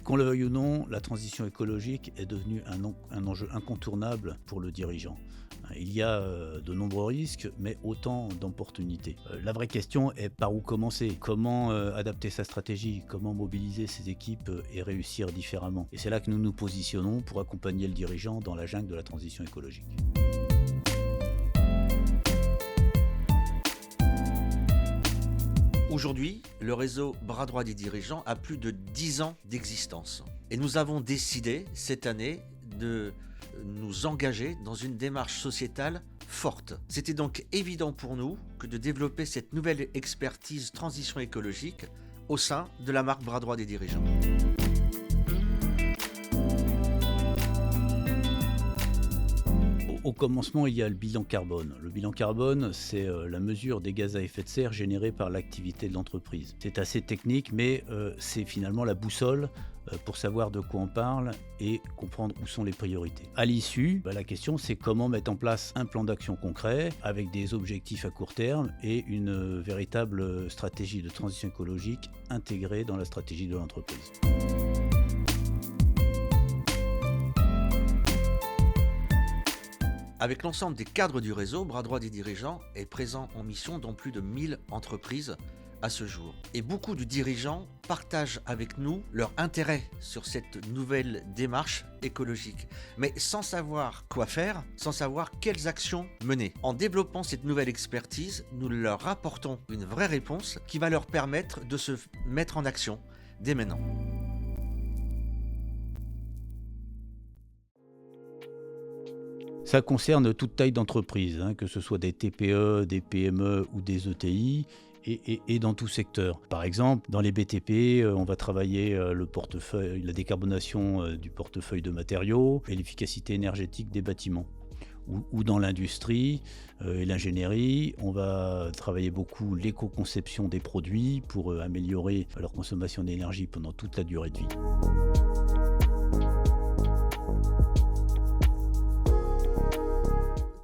Qu'on le veuille ou non, la transition écologique est devenue un enjeu incontournable pour le dirigeant. Il y a de nombreux risques, mais autant d'opportunités. La vraie question est par où commencer? Comment adapter sa stratégie? Comment mobiliser ses équipes et réussir différemment? Et c'est là que nous nous positionnons pour accompagner le dirigeant dans la jungle de la transition écologique. Aujourd'hui, le réseau Bras droit des dirigeants a plus de 10 ans d'existence. Et nous avons décidé cette année de nous engager dans une démarche sociétale forte. C'était donc évident pour nous que de développer cette nouvelle expertise transition écologique au sein de la marque Bras droit des dirigeants. Au commencement, il y a le bilan carbone. Le bilan carbone, c'est la mesure des gaz à effet de serre générés par l'activité de l'entreprise. C'est assez technique, mais c'est finalement la boussole pour savoir de quoi on parle et comprendre où sont les priorités. À l'issue, la question, c'est comment mettre en place un plan d'action concret avec des objectifs à court terme et une véritable stratégie de transition écologique intégrée dans la stratégie de l'entreprise. Avec l'ensemble des cadres du réseau, Bras droit des dirigeants est présent en mission dans plus de 1000 entreprises à ce jour. Et beaucoup de dirigeants partagent avec nous leur intérêt sur cette nouvelle démarche écologique, mais sans savoir quoi faire, sans savoir quelles actions mener. En développant cette nouvelle expertise, nous leur apportons une vraie réponse qui va leur permettre de se mettre en action dès maintenant. Ça concerne toute taille d'entreprise, que ce soit des TPE, des PME ou des ETI, et dans tout secteur. Par exemple, dans les BTP, on va travailler le portefeuille, la décarbonation du portefeuille de matériaux et l'efficacité énergétique des bâtiments. Ou dans l'industrie et l'ingénierie, on va travailler beaucoup l'éco-conception des produits pour améliorer leur consommation d'énergie pendant toute la durée de vie.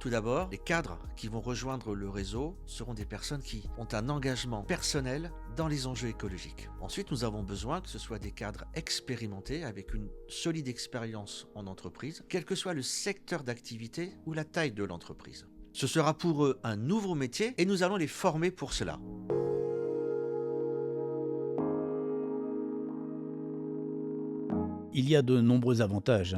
Tout d'abord, les cadres qui vont rejoindre le réseau seront des personnes qui ont un engagement personnel dans les enjeux écologiques. Ensuite, nous avons besoin que ce soit des cadres expérimentés avec une solide expérience en entreprise, quel que soit le secteur d'activité ou la taille de l'entreprise. Ce sera pour eux un nouveau métier et nous allons les former pour cela. Il y a de nombreux avantages.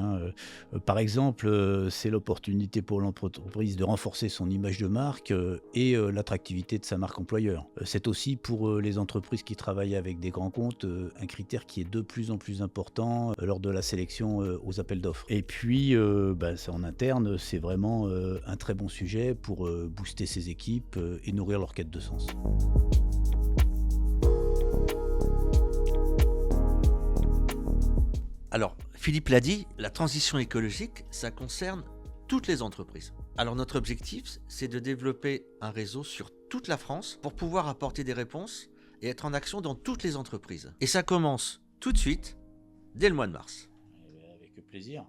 Par exemple, c'est l'opportunité pour l'entreprise de renforcer son image de marque et l'attractivité de sa marque employeur. C'est aussi pour les entreprises qui travaillent avec des grands comptes un critère qui est de plus en plus important lors de la sélection aux appels d'offres. Et puis, ça, en interne, c'est vraiment un très bon sujet pour booster ses équipes et nourrir leur quête de sens. Alors, Philippe l'a dit, la transition écologique, ça concerne toutes les entreprises. Alors notre objectif, c'est de développer un réseau sur toute la France pour pouvoir apporter des réponses et être en action dans toutes les entreprises. Et ça commence tout de suite, dès le mois de mars. Avec plaisir.